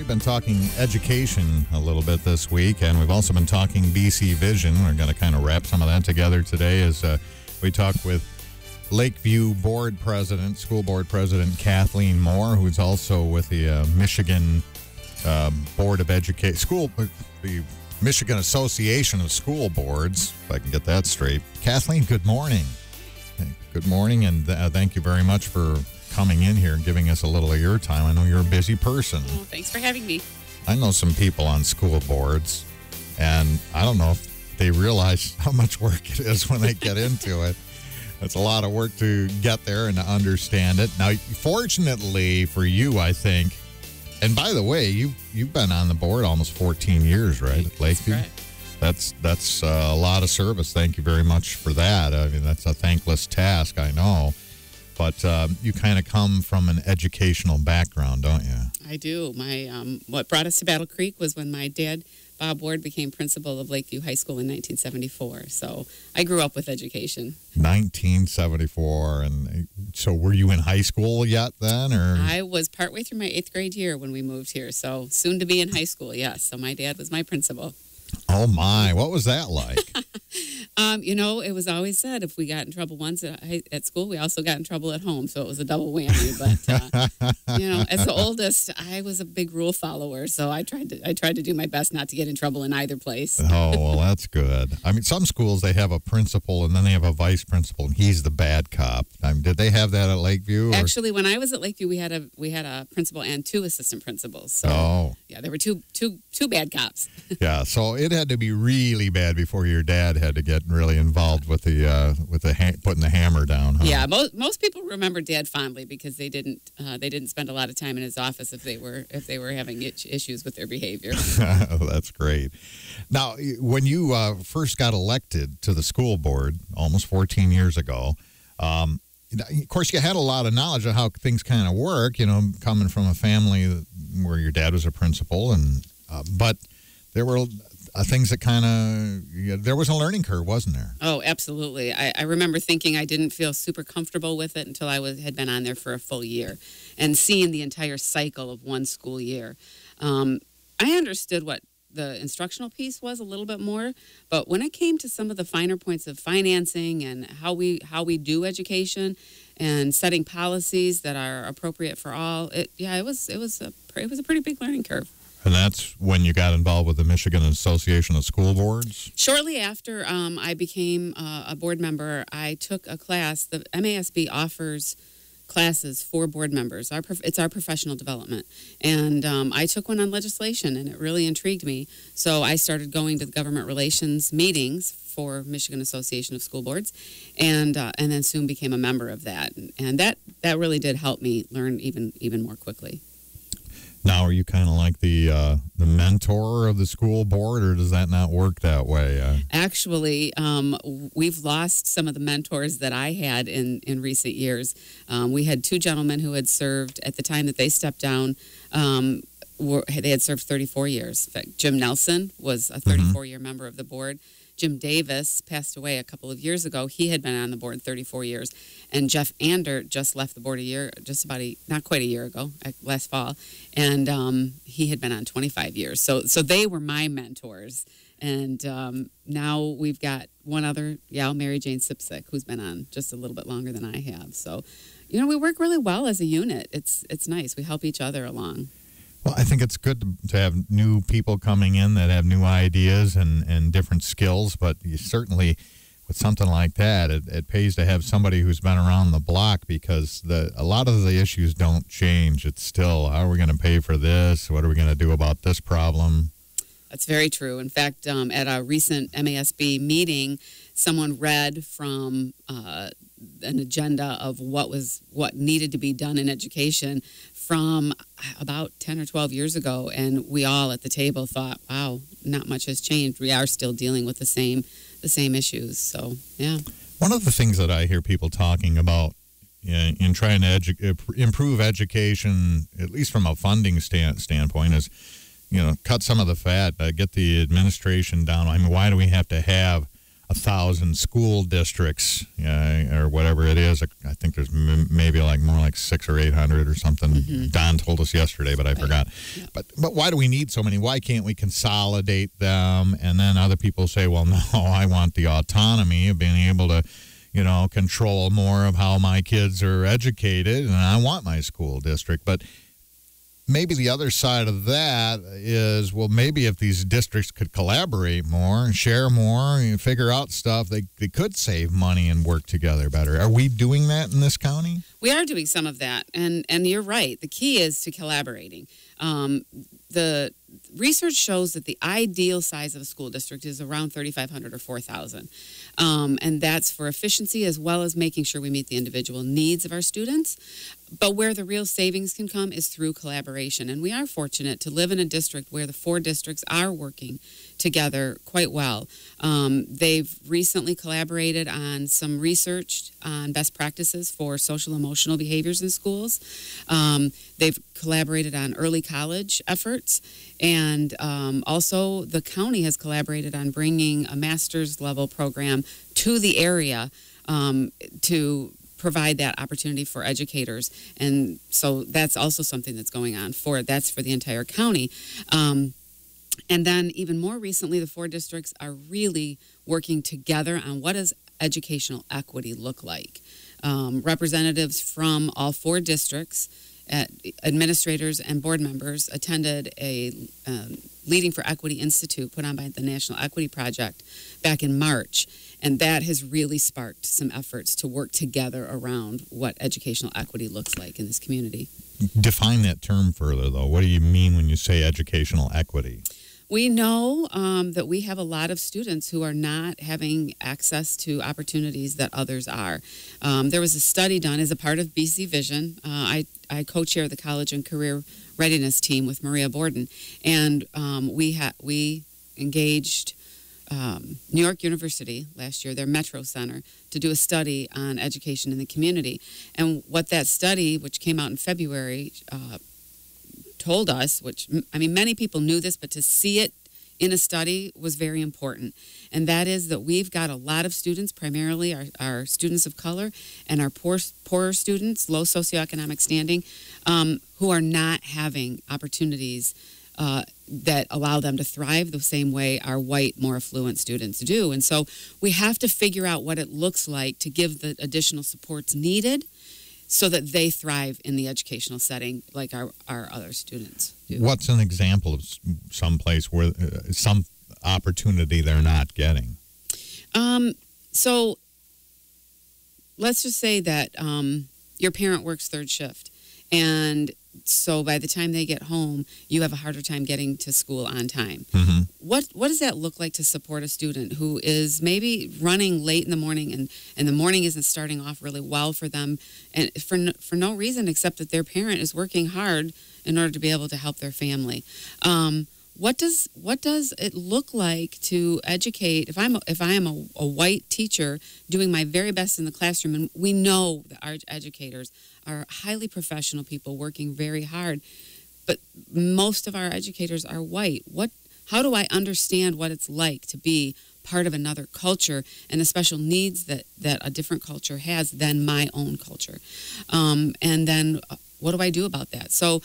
we've been talking education a little bit this week, and we've also been talking BC Vision. We're going to kind of wrap some of that together today as we talk with Lakeview School Board President Kathleen Moore, who's also with the Michigan Board of Education, the Michigan Association of School Boards, if I can get that straight. Kathleen, good morning. Good morning, and thank you very much for coming in here and giving us a little of your time. I know you're a busy person. Oh, thanks for having me. I know some people on school boards, and I don't know if they realize how much work it is when they get into it. It's a lot of work to get there and to understand it. Now, fortunately for you, I think, and by the way, you've been on the board almost 14 years, right, at Lakeview? That's correct. That's a lot of service. Thank you very much for that. I mean, that's a thankless task, I know. But you kind of come from an educational background, don't you? I do. What brought us to Battle Creek was when my dad, Bob Ward, became principal of Lakeview High School in 1974. So I grew up with education. 1974. And so were you in high school yet then? Or? I was partway through my 8th grade year when we moved here. So soon to be in high school, yes. So my dad was my principal. Oh, my. What was that like? It was always said if we got in trouble once at school, we also got in trouble at home. So it was a double whammy. But, as the oldest, I was a big rule follower. So I tried to do my best not to get in trouble in either place. Oh, well, that's good. I mean, some schools, they have a principal and then they have a vice principal, and he's the bad cop. Did they have that at Lakeview? Actually, when I was at Lakeview, we had a principal and 2 assistant principals. So, yeah, there were two bad cops. Yeah, so it had to be really bad before your dad had to get really involved with putting the hammer down. Huh? Yeah, most people remember Dad fondly because they didn't spend a lot of time in his office if they were having issues with their behavior. That's great. Now, when you first got elected to the school board almost 14 years ago, of course, you had a lot of knowledge of how things kind of work. Coming from a family where your dad was a principal, but there were things that there was a learning curve, wasn't there? Oh, absolutely. I remember thinking I didn't feel super comfortable with it until I had been on there for a full year and seeing the entire cycle of one school year. I understood what the instructional piece was a little bit more, but when it came to some of the finer points of financing and how we do education and setting policies that are appropriate for all, it was a pretty big learning curve. And that's when you got involved with the Michigan Association of School Boards? Shortly after I became a board member, I took a class. The MASB offers classes for board members. It's our professional development. And I took one on legislation, and it really intrigued me. So I started going to the government relations meetings for Michigan Association of School Boards, and then soon became a member of that. And that really did help me learn even more quickly. Now, are you kind of like the mentor of the school board, or does that not work that way? Actually, we've lost some of the mentors that I had in recent years. We had 2 gentlemen who had served at the time that they stepped down. They had served 34 years. In fact, Jim Nelson was a 34-year member of the board. Jim Davis passed away a couple of years ago. He had been on the board 34 years. And Jeff Ander just left the board not quite a year ago, last fall. And he had been on 25 years. So they were my mentors. And now we've got one other gal, Mary Jane Sipsick, who's been on just a little bit longer than I have. So, we work really well as a unit. It's nice. We help each other along. Well, I think it's good to have new people coming in that have new ideas and different skills, but you certainly, with something like that, it pays to have somebody who's been around the block, because a lot of the issues don't change. It's still, how are we going to pay for this? What are we going to do about this problem? That's very true. In fact, at a recent MASB meeting, someone read from an agenda of what needed to be done in education from about 10 or 12 years ago, and we all at the table thought, wow, not much has changed. We are still dealing with the same issues. So, yeah. One of the things that I hear people talking about in trying to improve education, at least from a funding standpoint, is, cut some of the fat, get the administration down. I mean, why do we have to have 1,000 school districts or whatever it is. I think there's maybe more like 600 or 800 or something. Mm-hmm. Don told us yesterday, but I forgot. Yep. But why do we need so many? Why can't we consolidate them? And then other people say, well, no, I want the autonomy of being able to, control more of how my kids are educated, and I want my school district. But maybe the other side of that is, well, maybe if these districts could collaborate more and share more and figure out stuff, they could save money and work together better. Are we doing that in this county? We are doing some of that, and you're right. The key is to collaborating. The research shows that the ideal size of a school district is around 3,500 or 4,000. And that's for efficiency as well as making sure we meet the individual needs of our students. But where the real savings can come is through collaboration. And we are fortunate to live in a district where the 4 districts are working together quite well. They've recently collaborated on some research on best practices for social emotional behaviors in schools. They've collaborated on early college efforts. And also the county has collaborated on bringing a master's level program to the area to provide that opportunity for educators. And so that's also something that's going on that's for the entire county. And then even more recently, the 4 districts are really working together on what does educational equity look like. Representatives from all 4 districts, administrators and board members attended a Leading for Equity Institute put on by the National Equity Project back in March. And that has really sparked some efforts to work together around what educational equity looks like in this community. Define that term further, though. What do you mean when you say educational equity? We know that we have a lot of students who are not having access to opportunities that others are. There was a study done as a part of BC Vision. I co-chair the College and Career Readiness team with Maria Borden, and we engaged New York University last year, their Metro Center, to do a study on education in the community. And what that study, which came out in February, told us, many people knew this, but to see it in a study was very important. And that is that we've got a lot of students, primarily our students of color and our poorer students, low socioeconomic standing, who are not having opportunities that allow them to thrive the same way our white, more affluent students do. And so we have to figure out what it looks like to give the additional supports needed so that they thrive in the educational setting like our other students do. What's an example of some place where some opportunity they're not getting? So let's just say that your parent works 3rd shift, and so by the time they get home, you have a harder time getting to school on time. Mm-hmm. What does that look like to support a student who is maybe running late in the morning and the morning isn't starting off really well for them, and for no reason except that their parent is working hard in order to be able to help their family? What does it look like to educate? If I am a white teacher doing my very best in the classroom, and we know that our educators are highly professional people working very hard, but most of our educators are white. How do I understand what it's like to be part of another culture and the special needs that a different culture has than my own culture? And then what do I do about that? So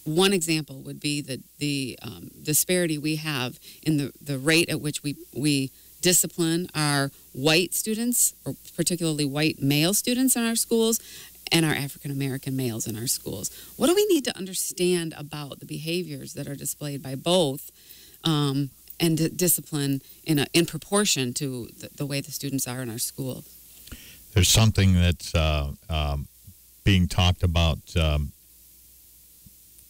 one example would be the disparity we have in the rate at which we discipline our white students, or particularly white male students in our schools, and our African-American males in our schools. What do we need to understand about the behaviors that are displayed by both, and discipline in proportion to the way the students are in our school? There's something that's being talked about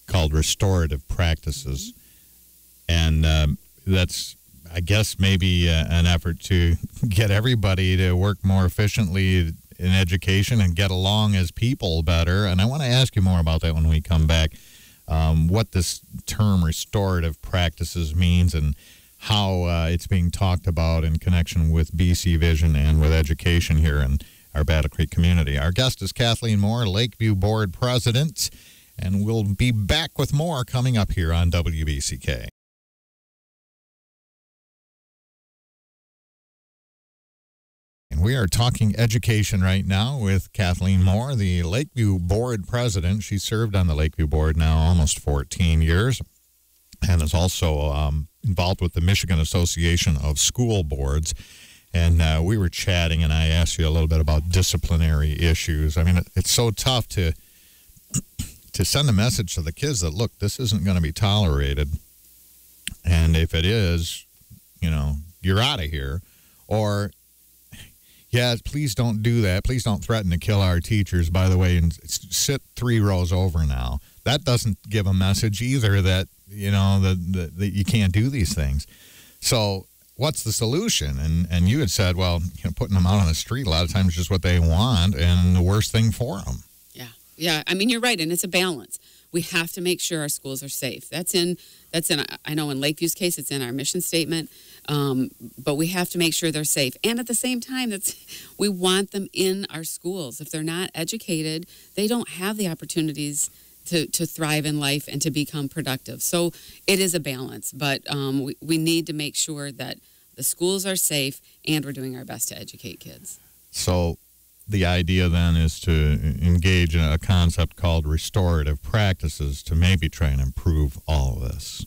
called restorative practices, and that's, I guess, maybe an effort to get everybody to work more efficiently in education and get along as people better. And I want to ask you more about that when we come back, what this term restorative practices means and how it's being talked about in connection with BC Vision and with education here in our Battle Creek community. Our guest is Kathleen Moore, Lakeview Board President, and we'll be back with more coming up here on WBCK. We are talking education right now with Kathleen Moore, the Lakeview Board President. She served on the Lakeview Board now almost 14 years and is also involved with the Michigan Association of School Boards. And we were chatting, and I asked you a little bit about disciplinary issues. I mean, it's so tough to send a message to the kids that, look, this isn't going to be tolerated. And if it is, you know, you're out of here. Or, yeah, please don't do that. Please don't threaten to kill our teachers, by the way, and sit 3 rows over now. That doesn't give a message either that, you know, that you can't do these things. So what's the solution? And you had said, well, you know, putting them out on the street a lot of times is just what they want and the worst thing for them. Yeah. I mean, you're right, and it's a balance. We have to make sure our schools are safe. That's in. I know in Lakeview's case, it's in our mission statement. But we have to make sure they're safe, and at the same time, we want them in our schools. If they're not educated, they don't have the opportunities to thrive in life and to become productive. So it is a balance, but we need to make sure that the schools are safe and we're doing our best to educate kids. So the idea then is to engage in a concept called restorative practices to maybe try and improve all of this.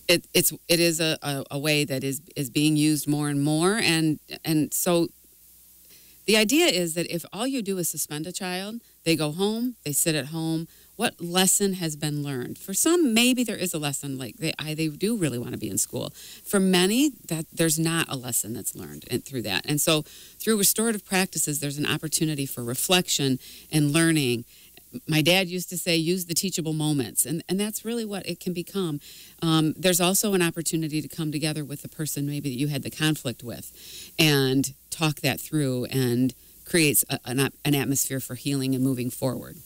It is a way that is being used more and more, and so the idea is that if all you do is suspend a child, they go home, they sit at home. What lesson has been learned? For some, maybe there is a lesson, like they do really want to be in school. For many, that there's not a lesson that's learned through that. And so through restorative practices, there's an opportunity for reflection and learning. My dad used to say, use the teachable moments, and that's really what it can become. There's also an opportunity to come together with the person maybe that you had the conflict with and talk that through, and creates an atmosphere for healing and moving forward.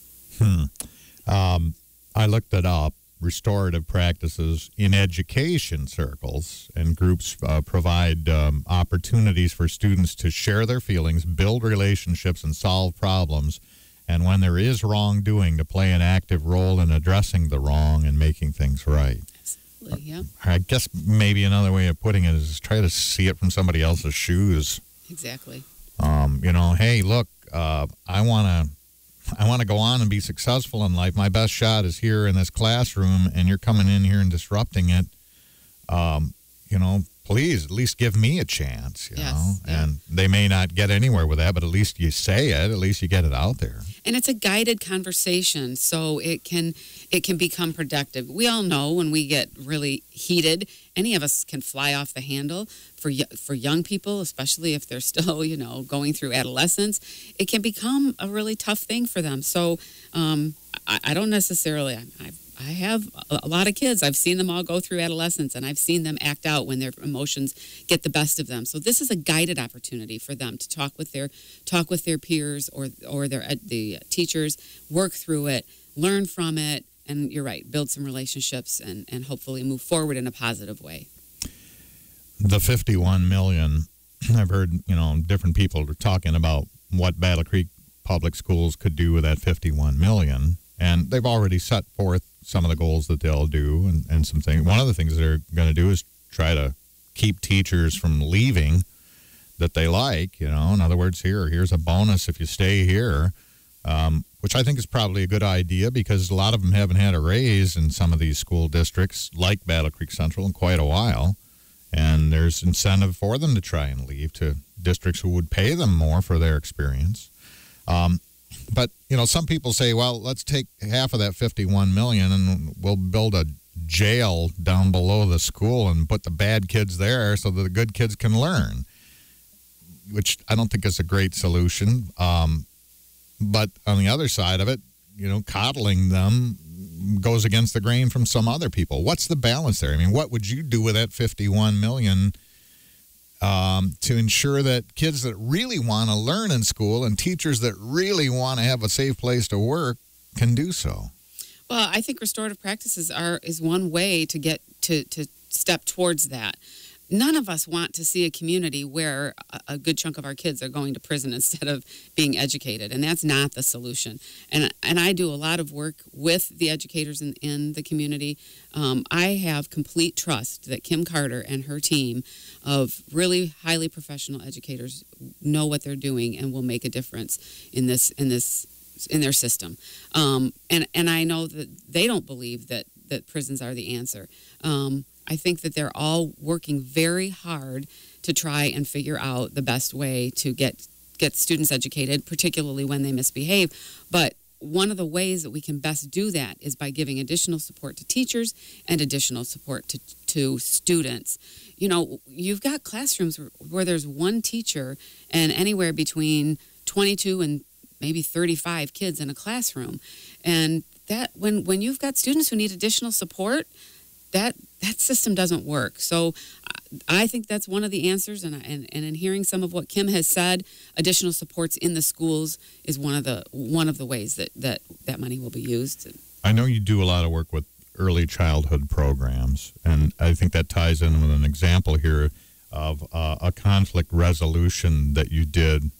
I looked it up. Restorative practices in education circles and groups provide opportunities for students to share their feelings, build relationships, and solve problems. And when there is wrongdoing, to play an active role in addressing the wrong and making things right. Absolutely, yeah. I guess maybe another way of putting it is try to see it from somebody else's shoes. Exactly. You know, hey, look, I want to go on and be successful in life. My best shot is here in this classroom, and you're coming in here and disrupting it. You know, please at least give me a chance, you know. Yeah. And they may not get anywhere with that, but at least you say it. At least you get it out there. And it's a guided conversation, so it can become productive. We all know when we get really heated, any of us can fly off the handle. For young people, especially if they're still, you know, going through adolescence, it can become a really tough thing for them. So I don't necessarily. I have a lot of kids. I've seen them all go through adolescence, and I've seen them act out when their emotions get the best of them. So this is a guided opportunity for them to talk with their peers or the teachers, work through it, learn from it, and you're right, build some relationships and hopefully move forward in a positive way. The 51 million, I've heard, you know, different people are talking about what Battle Creek Public Schools could do with that 51 million, and they've already set forth some of the goals that they'll do and some things. One of the things they're going to do is try to keep teachers from leaving that they like, you know. In other words, here's a bonus if you stay here, which I think is probably a good idea because a lot of them haven't had a raise in some of these school districts like Battle Creek Central in quite a while. And there's incentive for them to try and leave to districts who would pay them more for their experience. But, you know, some people say, well, let's take half of that 51 million and we'll build a jail down below the school and put the bad kids there so that the good kids can learn, which I don't think is a great solution. But on the other side of it, you know, coddling them goes against the grain from some other people. What's the balance there? I mean, what would you do with that 51 million to ensure that kids that really want to learn in school and teachers that really want to have a safe place to work can do so? Well, I think restorative practices is one way to get to step towards that. none of us want to see a community where a good chunk of our kids are going to prison instead of being educated, and that's not the solution. And I do a lot of work with the educators in the community. I have complete trust that Kim Carter and her team of really highly professional educators know what they're doing and will make a difference in their system. And I know that they don't believe that prisons are the answer. I think that they're all working very hard to try and figure out the best way to get students educated, particularly when they misbehave. But one of the ways that we can best do that is by giving additional support to teachers and additional support to students. You know, you've got classrooms where there's one teacher and anywhere between 22 and maybe 35 kids in a classroom. And that when you've got students who need additional support, that system doesn't work. So I think that's one of the answers, and in hearing some of what Kim has said, additional supports in the schools is one of the ways that money will be used. I know you do a lot of work with early childhood programs, and I think that ties in with an example here of a conflict resolution that you did.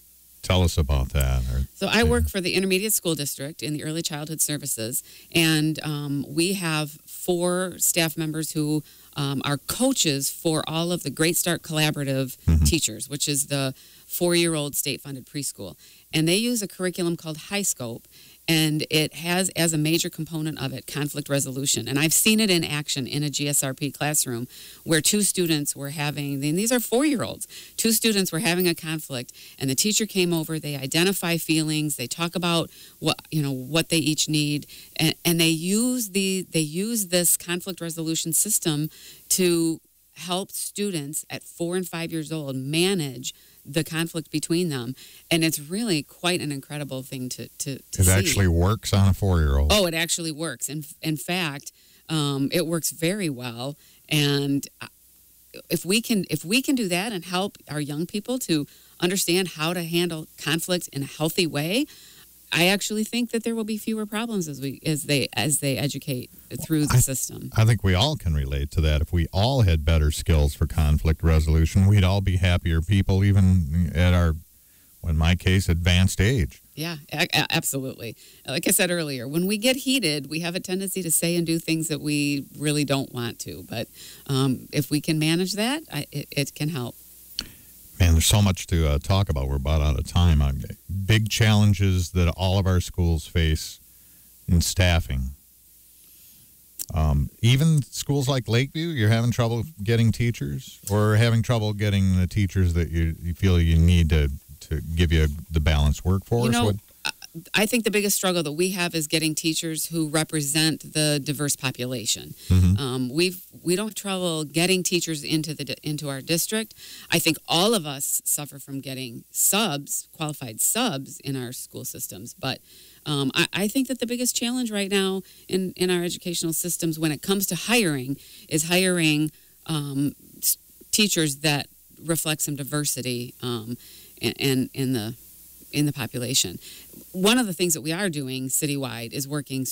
Tell us about that. So I work for the Intermediate School District in the Early Childhood Services, and we have 4 staff members who are coaches for all of the Great Start Collaborative teachers, which is the 4-year-old state-funded preschool. And they use a curriculum called High Scope, and it has as a major component of it conflict resolution. And I've seen it in action in a GSRP classroom where 2 students were having, and these are 4-year-olds, 2 students were having a conflict, and the teacher came over, they identify feelings, they talk about what they each need, and they use this conflict resolution system to help students at 4 and 5 years old manage the conflict between them, and it's really quite an incredible thing to see. It actually works on a 4-year-old. Oh, it actually works. In fact, it works very well. And if we can do that and help our young people to understand how to handle conflict in a healthy way, I actually think that there will be fewer problems as they educate through the system. I think we all can relate to that. If we all had better skills for conflict resolution, we'd all be happier people, even at our, in my case, advanced age. Yeah, absolutely. Like I said earlier, when we get heated, we have a tendency to say and do things that we really don't want to. But if we can manage that, it can help. Man, there's so much to talk about. We're about out of time. Big challenges that all of our schools face in staffing. Even schools like Lakeview, you're having trouble getting teachers, or having trouble getting the teachers that you feel you need to give you the balanced workforce? I think the biggest struggle that we have is getting teachers who represent the diverse population. We don't have trouble getting teachers into our district. I think all of us suffer from getting qualified subs in our school systems. But I think that the biggest challenge right now in our educational systems when it comes to hiring is hiring teachers that reflect some diversity in the population. One of the things that we are doing citywide is working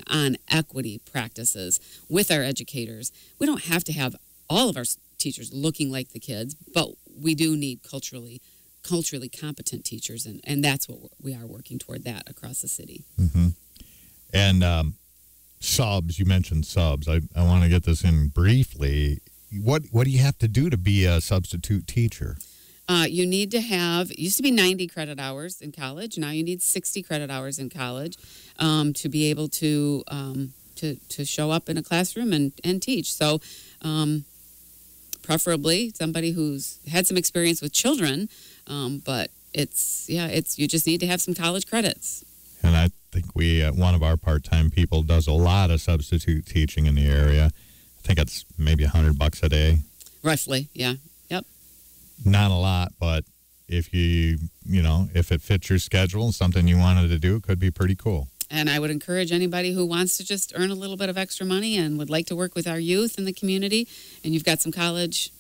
on equity practices with our educators. We don't have to have all of our teachers looking like the kids, but we do need culturally competent teachers, and that's what we are working toward that across the city. And subs, you mentioned subs. I want to get this in briefly. What do you have to do to be a substitute teacher? You need to have, it used to be 90 credit hours in college. Now you need 60 credit hours in college to be able to show up in a classroom and teach. So preferably somebody who's had some experience with children, but you just need to have some college credits. And I think one of our part-time people does a lot of substitute teaching in the area. I think it's maybe $100 a day. Roughly, yeah. Not a lot, but if if it fits your schedule and something you wanted to do, it could be pretty cool. And I would encourage anybody who wants to just earn a little bit of extra money and would like to work with our youth in the community, and you've got some college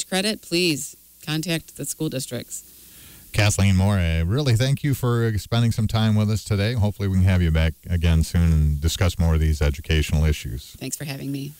credit, please contact the school districts. Kathleen Moore, I really thank you for spending some time with us today. Hopefully we can have you back again soon and discuss more of these educational issues. Thanks for having me.